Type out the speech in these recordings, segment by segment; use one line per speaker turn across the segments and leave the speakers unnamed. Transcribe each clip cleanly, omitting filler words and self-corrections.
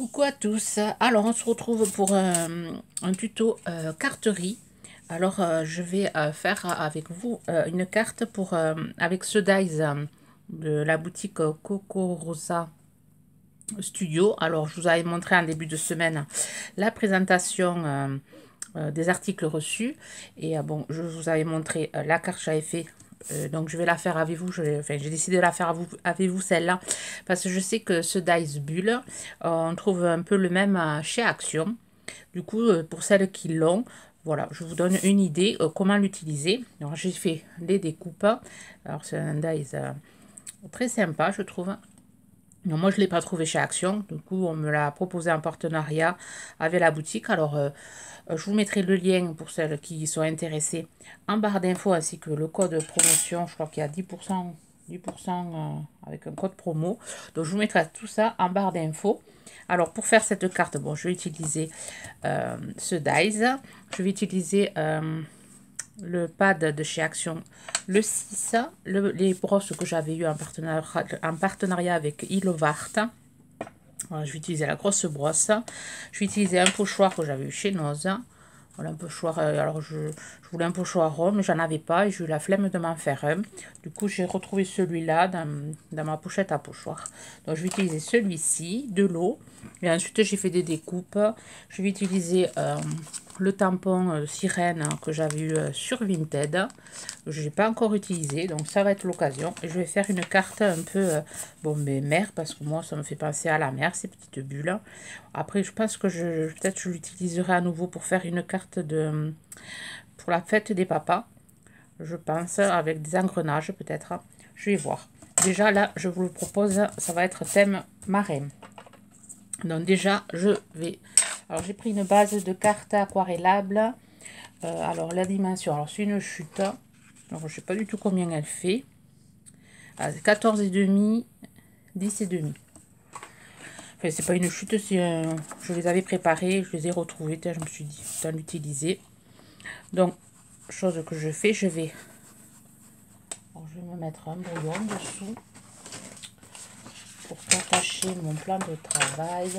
Coucou à tous. Alors on se retrouve pour un tuto carterie. Alors je vais faire avec vous une carte pour avec ce dies de la boutique Coco Rosa Studio. Alors je vous avais montré en début de semaine la présentation des articles reçus et bon, je vous avais montré la carte que j'avais fait. Donc je vais la faire avec vous. J'ai décidé de la faire avec vous celle-là parce que je sais que ce dice bulle, on trouve un peu le même chez Action. Du coup, pour celles qui l'ont, voilà, je vous donne une idée comment l'utiliser. Alors j'ai fait les découpes. Alors c'est un dice très sympa, je trouve. Non, moi, je ne l'ai pas trouvé chez Action. Du coup, on me l'a proposé en partenariat avec la boutique. Alors, je vous mettrai le lien pour celles qui sont intéressées en barre d'infos ainsi que le code promotion. Je crois qu'il y a 10%, 10% avec un code promo. Donc, je vous mettrai tout ça en barre d'infos. Alors, pour faire cette carte, bon, je vais utiliser ce dies. Je vais utiliser le pad de chez Action, le 6, les brosses que j'avais eu en partenariat avec Ilovart. Voilà, je vais utiliser la grosse brosse. Je vais utiliser un pochoir que j'avais eu chez Noz. Voilà, un pochoir, alors je voulais un pochoir rond, mais j'en avais pas et j'ai eu la flemme de m'en faire un. Du coup, j'ai retrouvé celui-là dans ma pochette à pochoir. Donc, je vais utiliser celui-ci, de l'eau. Et ensuite, j'ai fait des découpes. Je vais utiliser le tampon sirène que j'avais eu sur Vinted. Je n'ai pas encore utilisé, donc ça va être l'occasion. Je vais faire une carte un peu, bon, mais mer, parce que moi, ça me fait penser à la mer, ces petites bulles. Après, je pense que peut-être je l'utiliserai à nouveau pour faire une carte pour la fête des papas. Je pense, avec des engrenages peut-être. Je vais voir. Déjà, là, je vous le propose, ça va être thème marin. Donc déjà, je vais... Alors, j'ai pris une base de cartes aquarellables. Alors, la dimension, alors c'est une chute. Alors, je ne sais pas du tout combien elle fait. 14,5, 10,5. Enfin, c'est pas une chute, je les avais préparées, je les ai retrouvées. Je me suis dit, autant l'utiliser. Donc, chose que je fais, je vais me mettre un brouillon dessous pour attacher mon plan de travail.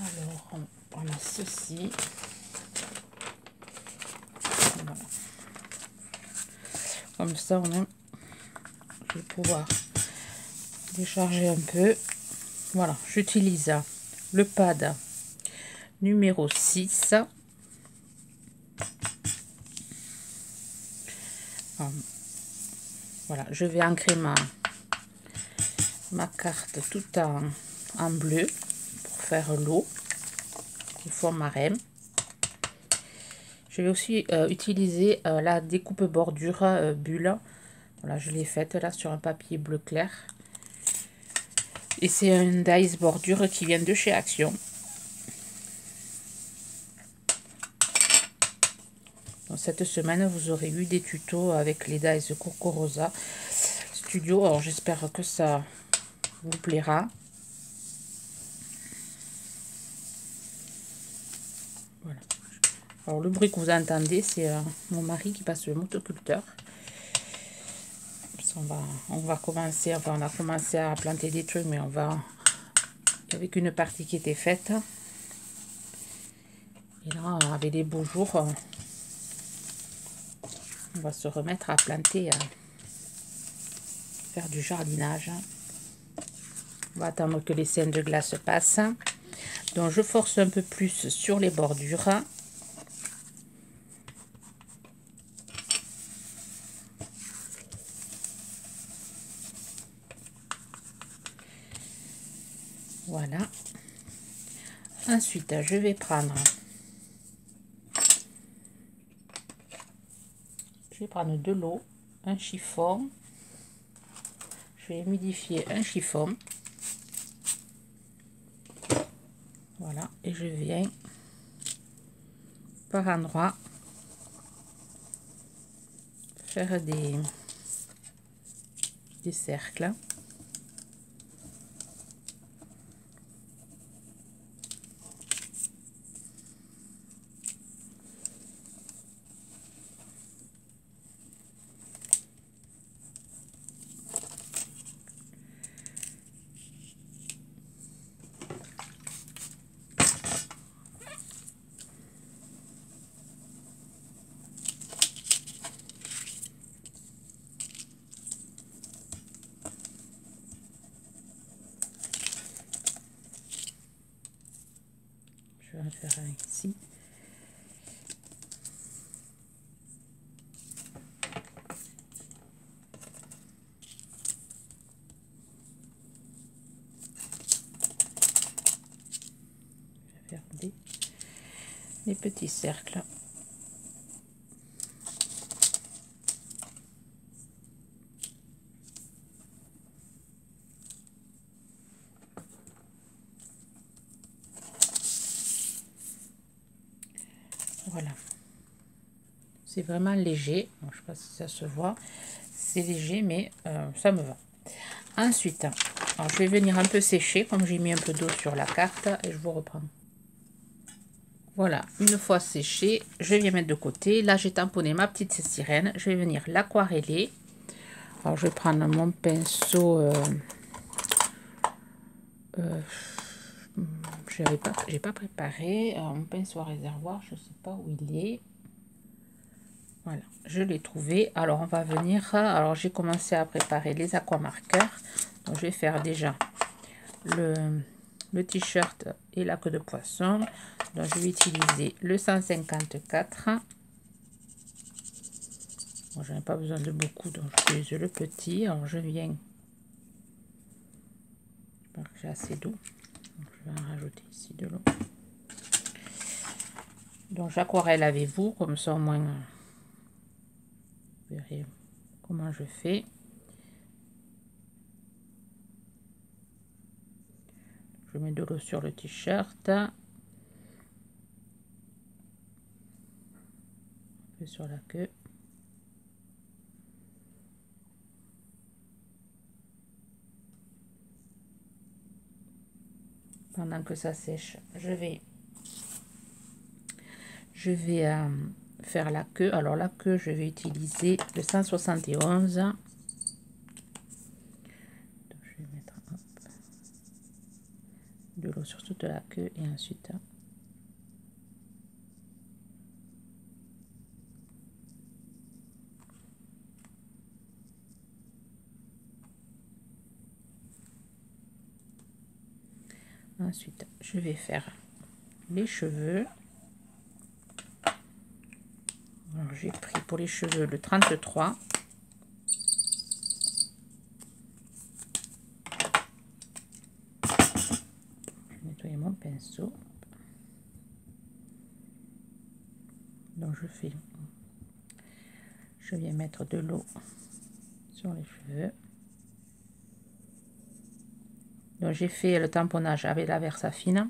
Alors, on a ceci. Voilà. Comme ça, je vais pouvoir décharger un peu. Voilà, j'utilise le pad numéro 6. Voilà, je vais ancrer ma carte tout en bleu pour faire l'eau il faut marin. Je vais aussi utiliser la découpe bordure bulle. Voilà, je l'ai faite là sur un papier bleu clair. Et c'est un dies bordure qui vient de chez Action. Donc, cette semaine, vous aurez eu des tutos avec les dies Coco Rosa Studio. Alors, j'espère que ça vous plaira. Voilà. Alors, le bruit que vous entendez, c'est mon mari qui passe le motoculteur. On va commencer, enfin, on a commencé à planter des trucs, mais on va, avec une partie qui était faite. Et là, avec les beaux jours, on va se remettre à planter, faire du jardinage. On va attendre que les scènes de glace passent. Donc, je force un peu plus sur les bordures. Voilà. Ensuite, je vais prendre de l'eau, un chiffon. Je vais humidifier un chiffon. Voilà, et je viens par endroits faire des cercles. je vais en faire un ici. Je vais faire des petits cercles. Voilà, c'est vraiment léger. Bon, je ne sais pas si ça se voit, c'est léger, mais ça me va. Ensuite, alors je vais venir un peu sécher, comme j'ai mis un peu d'eau sur la carte, et je vous reprends. Voilà, une fois séché, je viens mettre de côté. Là, j'ai tamponné ma petite sirène. Je vais venir l'aquareller. Alors, je vais prendre mon pinceau. J'ai pas préparé mon pinceau à réservoir. Je ne sais pas où il est. Voilà, je l'ai trouvé. Alors, on va venir. Alors, j'ai commencé à préparer les aquamarqueurs. Donc, je vais faire déjà le t-shirt et la queue de poisson. Donc, je vais utiliser le 154. Bon, je n'ai pas besoin de beaucoup, donc j'utilise le petit. Alors, je viens. Je pense que j'ai assez d'eau. Je vais en rajouter ici de l'eau. Donc, j'aquarelle avec vous, comme ça au moins vous verrez comment je fais. Je mets de l'eau sur le t-shirt, un peu sur la queue. Pendant que ça sèche, je vais faire la queue. Alors la queue, je vais utiliser le 171. Donc, je vais mettre de l'eau sur toute la queue et ensuite je vais faire les cheveux. Alors j'ai pris pour les cheveux le 33. Je vais nettoyer mon pinceau. Donc je viens mettre de l'eau sur les cheveux. Donc j'ai fait le tamponnage avec la Versafine.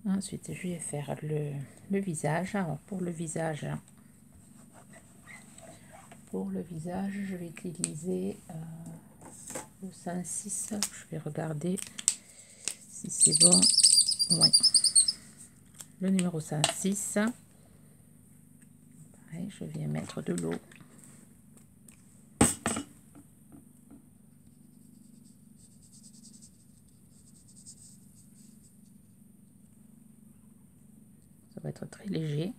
Ensuite, je vais faire le visage. Alors, pour le visage, je vais utiliser le 106. Je vais regarder si c'est bon. Ouais. Le numéro 106. Pareil, je viens mettre de l'eau. Ça va être très léger.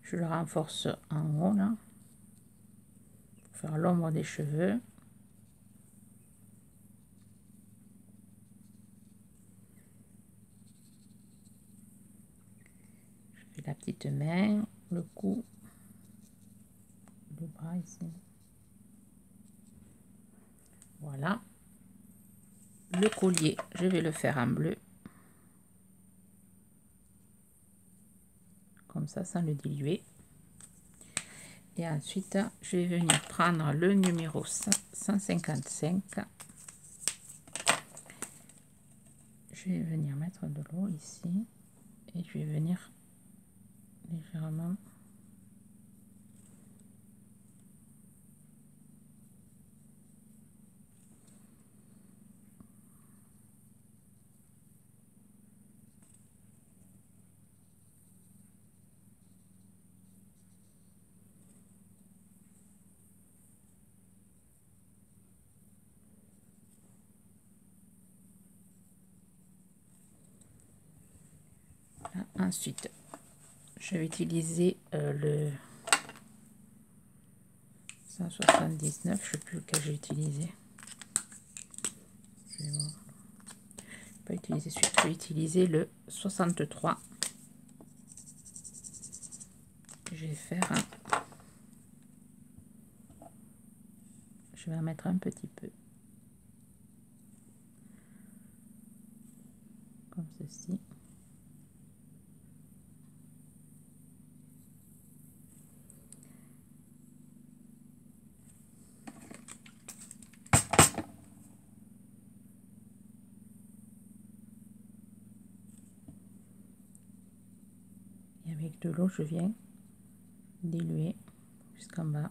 Je le renforce en haut là, pour faire l'ombre des cheveux. Je fais la petite main, le cou, le bras ici. Voilà. Le collier, je vais le faire en bleu. Comme ça, sans le diluer. Et ensuite, je vais venir prendre le numéro 155. je vais venir mettre de l'eau ici et je vais venir légèrement là. Ensuite je vais utiliser le 179, je sais plus lequel j'ai utilisé. Je vais voir. Pas utiliser celui, je vais utiliser le 63. Je vais faire je vais en mettre un petit peu comme ceci. Et avec de l'eau, je viens diluer jusqu'en bas.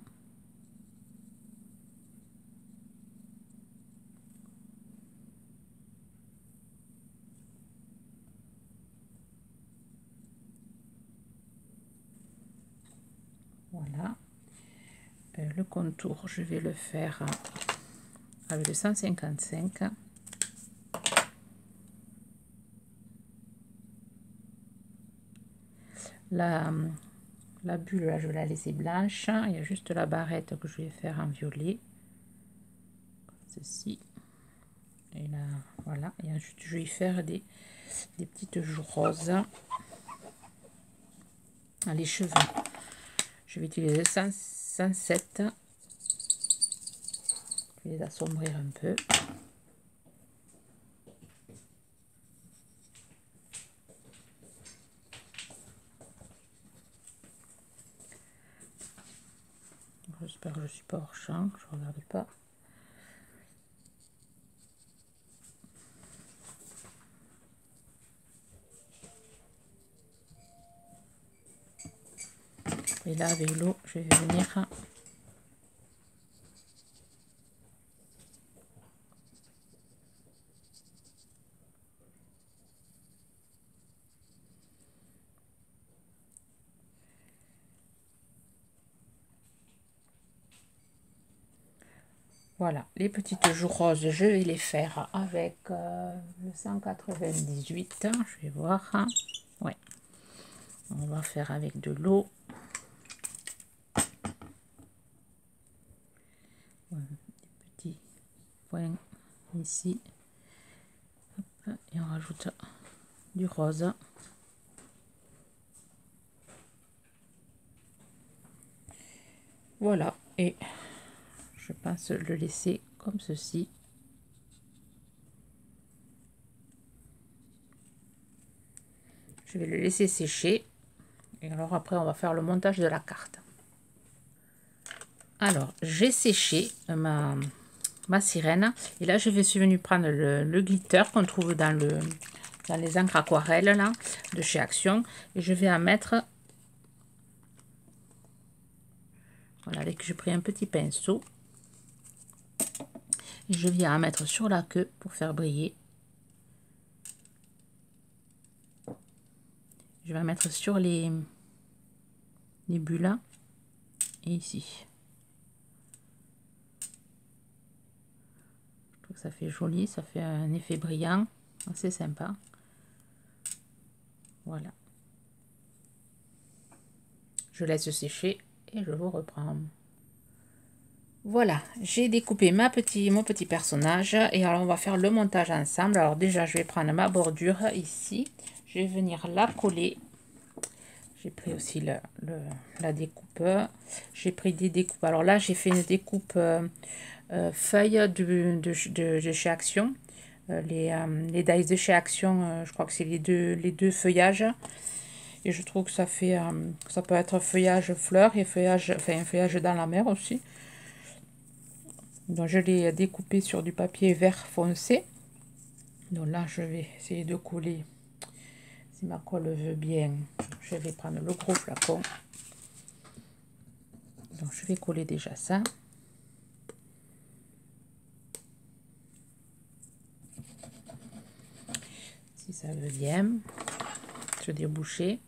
Voilà. Le contour, je vais le faire avec le 155. La bulle, là, je vais la laisser blanche. Il y a juste la barrette que je vais faire en violet. Comme ceci. Et là, voilà. Et ensuite, je vais y faire des petites joues roses. Les cheveux, je vais utiliser 107. Je vais les assombrir un peu. J'espère que je ne suis pas hors champ, je ne regarde pas. Et là, avec l'eau, je vais venir voilà, les petites joues roses, je vais les faire avec le 198. Je vais voir. Ouais, on va faire avec de l'eau. Des petits points ici. Hop, et on rajoute du rose. Voilà, et je pense le laisser comme ceci. Je vais le laisser sécher. Et alors après, on va faire le montage de la carte. Alors, j'ai séché ma sirène. Et là, je suis venue prendre le glitter qu'on trouve dans les encres aquarelles là, de chez Action. Et je vais en mettre. Voilà, avec j'ai pris un petit pinceau. Et je viens en mettre sur la queue pour faire briller. Je vais en mettre sur les bulles et ici. Je trouve que ça fait joli, ça fait un effet brillant, assez sympa. Voilà. Je laisse sécher et je vous reprends. Voilà, j'ai découpé mon petit personnage et alors on va faire le montage ensemble. Alors déjà, je vais prendre ma bordure ici. Je vais venir la coller. J'ai pris aussi la découpe. J'ai pris des découpes. Alors là, j'ai fait une découpe feuille de chez Action. Les dies de chez Action, je crois que c'est les deux feuillages. Et je trouve que ça fait, ça peut être feuillage fleur et feuillage, enfin un feuillage dans la mer aussi. Donc je l'ai découpé sur du papier vert foncé. Donc là, je vais essayer de coller. Si ma colle veut bien, je vais prendre le gros flacon. Donc je vais coller déjà ça. Si ça veut bien se déboucher.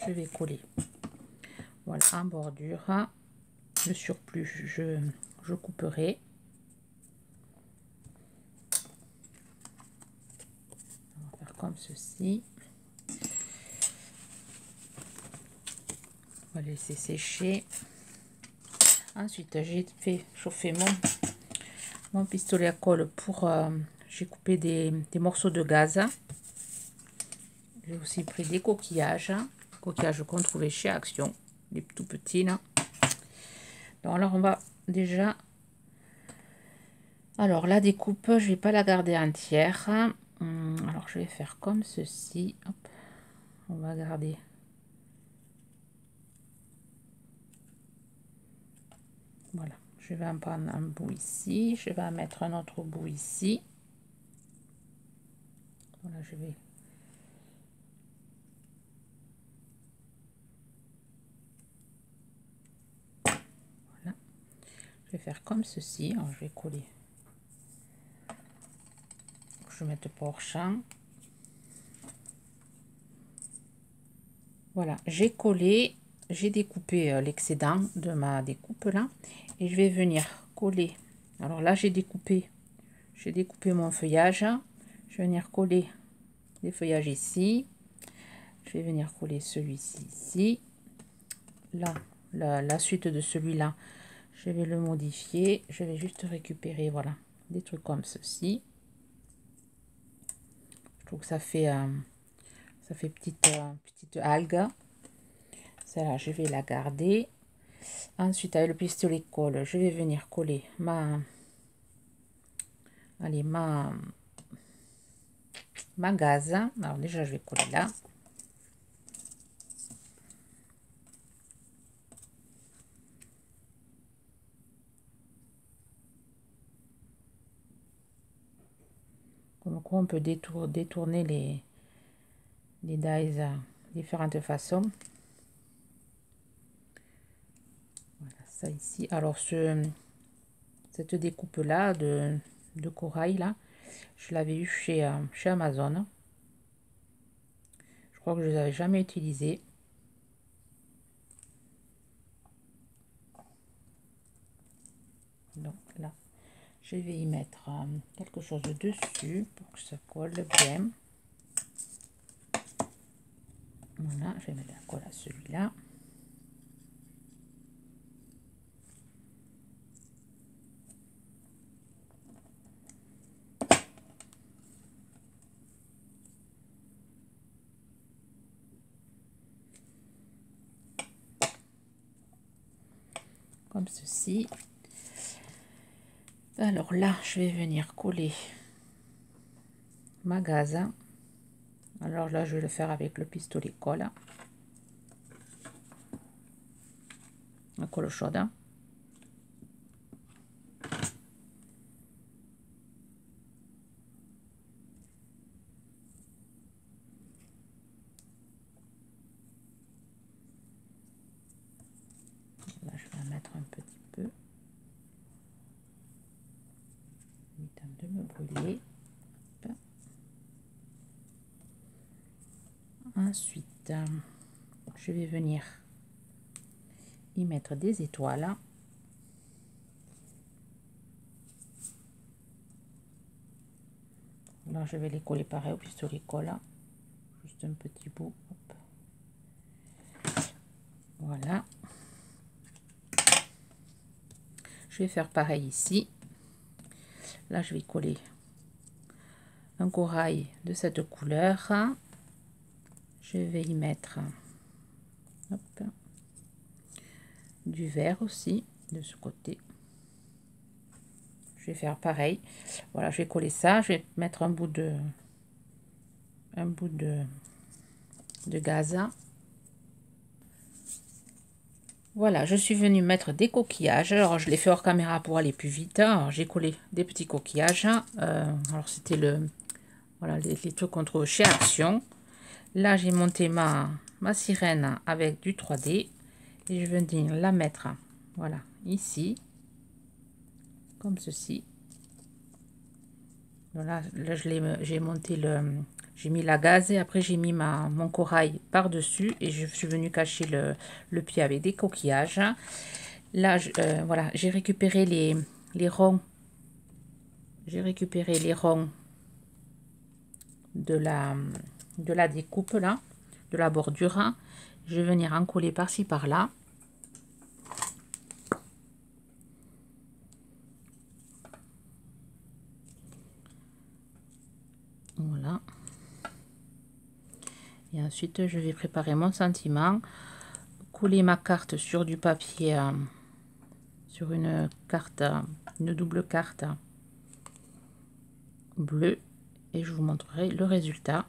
Je vais coller. Voilà, en bordure. Le surplus, je couperai. On va faire comme ceci. On va laisser sécher. Ensuite, j'ai fait chauffer mon pistolet à colle pour... j'ai coupé des morceaux de gaz. J'ai aussi pris des coquillages. Coquillages qu'on trouvait chez Action. Les tout petits là. Donc alors on va déjà... Alors la découpe, je vais pas la garder entière. Alors je vais faire comme ceci. Hop. On va garder... Voilà, je vais en prendre un bout ici, je vais en mettre un autre bout ici. Voilà, je vais... Voilà, je vais faire comme ceci. Alors, je vais coller. Je vais mettre pas hors champ. Voilà, j'ai collé, j'ai découpé l'excédent de ma découpe là. Et je vais venir coller. Alors là, j'ai découpé mon feuillage. Je vais venir coller les feuillages ici. Je vais venir coller celui-ci ici. Là, la suite de celui-là, je vais le modifier. Je vais juste récupérer, voilà, des trucs comme ceci. Je trouve que ça fait petite algue. Celle-là, je vais la garder. Ensuite, avec le pistolet colle, je vais venir coller ma gaze. Alors déjà, je vais coller là. Comme quoi, on peut détourner les dies de différentes façons. Voilà, ça ici. Alors, cette découpe là de corail là, je l'avais eu chez Amazon. Je crois que je ne les avais jamais utilisés. Donc là, je vais y mettre quelque chose dessus pour que ça colle bien. Voilà, je vais mettre la colle à celui-là. Comme ceci. Alors là, je vais venir coller ma gaze. Alors là, je vais le faire avec le pistolet colle. La colle chaude. Là, je vais en mettre un petit peu. Évitant de me brûler. Ensuite, je vais venir y mettre des étoiles. Là, je vais les coller pareil au pistolet colle. Juste un petit bout. Hop. Voilà. Je vais faire pareil ici. Là, je vais coller un corail de cette couleur. Je vais y mettre hop, du vert aussi de ce côté. Je vais faire pareil. Voilà, je vais coller ça. Je vais mettre un bout de gaz. Voilà, je suis venue mettre des coquillages. Alors, je l'ai fait hors caméra pour aller plus vite. Alors, j'ai collé des petits coquillages. Alors, c'était voilà, les trucs qu'on trouve chez Action. Là, j'ai monté ma sirène avec du 3D. Et je vais venir la mettre, voilà, ici. Comme ceci. Voilà, là, j'ai monté j'ai mis la gaze et après j'ai mis mon corail par-dessus et je suis venue cacher le pied avec des coquillages. Là, voilà, j'ai récupéré les ronds. J'ai récupéré les ronds de la découpe là, de la bordure. Je vais venir en coller par-ci par-là. Voilà. Et ensuite, je vais préparer mon sentiment, coller ma carte sur du papier, sur une carte, une double carte bleue, et je vous montrerai le résultat.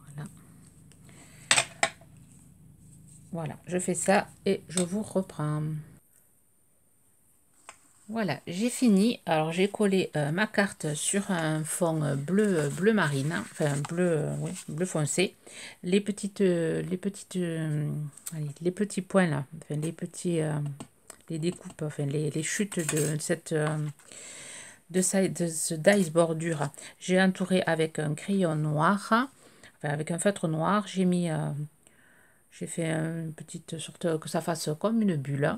Voilà. Voilà, je fais ça et je vous reprends. Voilà, j'ai fini. Alors j'ai collé ma carte sur un fond bleu marine, hein, enfin bleu, oui, bleu foncé. Les petites, allez, les petits points là, enfin les découpes, enfin les chutes de de ce dice bordure. J'ai entouré avec un crayon noir, enfin avec un feutre noir. J'ai fait une petite sorte que ça fasse comme une bulle.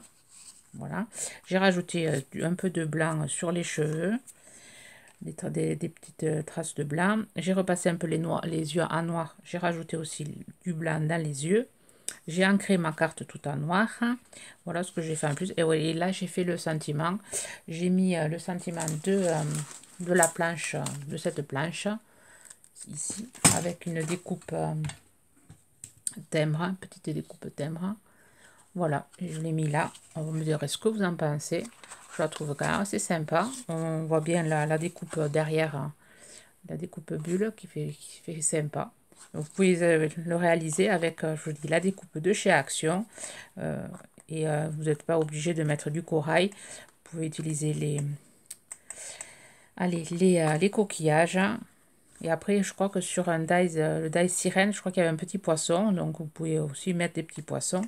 Voilà, j'ai rajouté un peu de blanc sur les cheveux, des petites traces de blanc. J'ai repassé un peu les yeux en noir. J'ai rajouté aussi du blanc dans les yeux. J'ai ancré ma carte tout en noir. Voilà ce que j'ai fait en plus. Et oui, là j'ai fait le sentiment. J'ai mis le sentiment de la planche, de cette planche ici, avec une découpe timbre, petite découpe timbre. Voilà, je l'ai mis là. On va me dire ce que vous en pensez. Je la trouve quand même assez sympa. On voit bien la découpe derrière, la découpe bulle qui fait sympa. Donc, vous pouvez le réaliser avec, je vous dis, la découpe de chez Action. Vous n'êtes pas obligé de mettre du corail. Vous pouvez utiliser les coquillages. Et après, je crois que sur un dies, le dies sirène, je crois qu'il y avait un petit poisson. Donc, vous pouvez aussi mettre des petits poissons.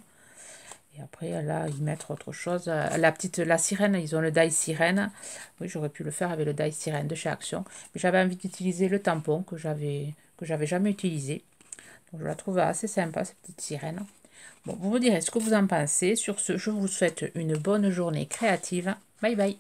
Et après, là, ils mettent autre chose. La sirène, ils ont le die sirène. Oui, j'aurais pu le faire avec le die sirène de chez Action. Mais j'avais envie d'utiliser le tampon que j'avais jamais utilisé. Donc, je la trouve assez sympa, cette petite sirène. Bon, vous me direz ce que vous en pensez. Sur ce, je vous souhaite une bonne journée créative. Bye bye.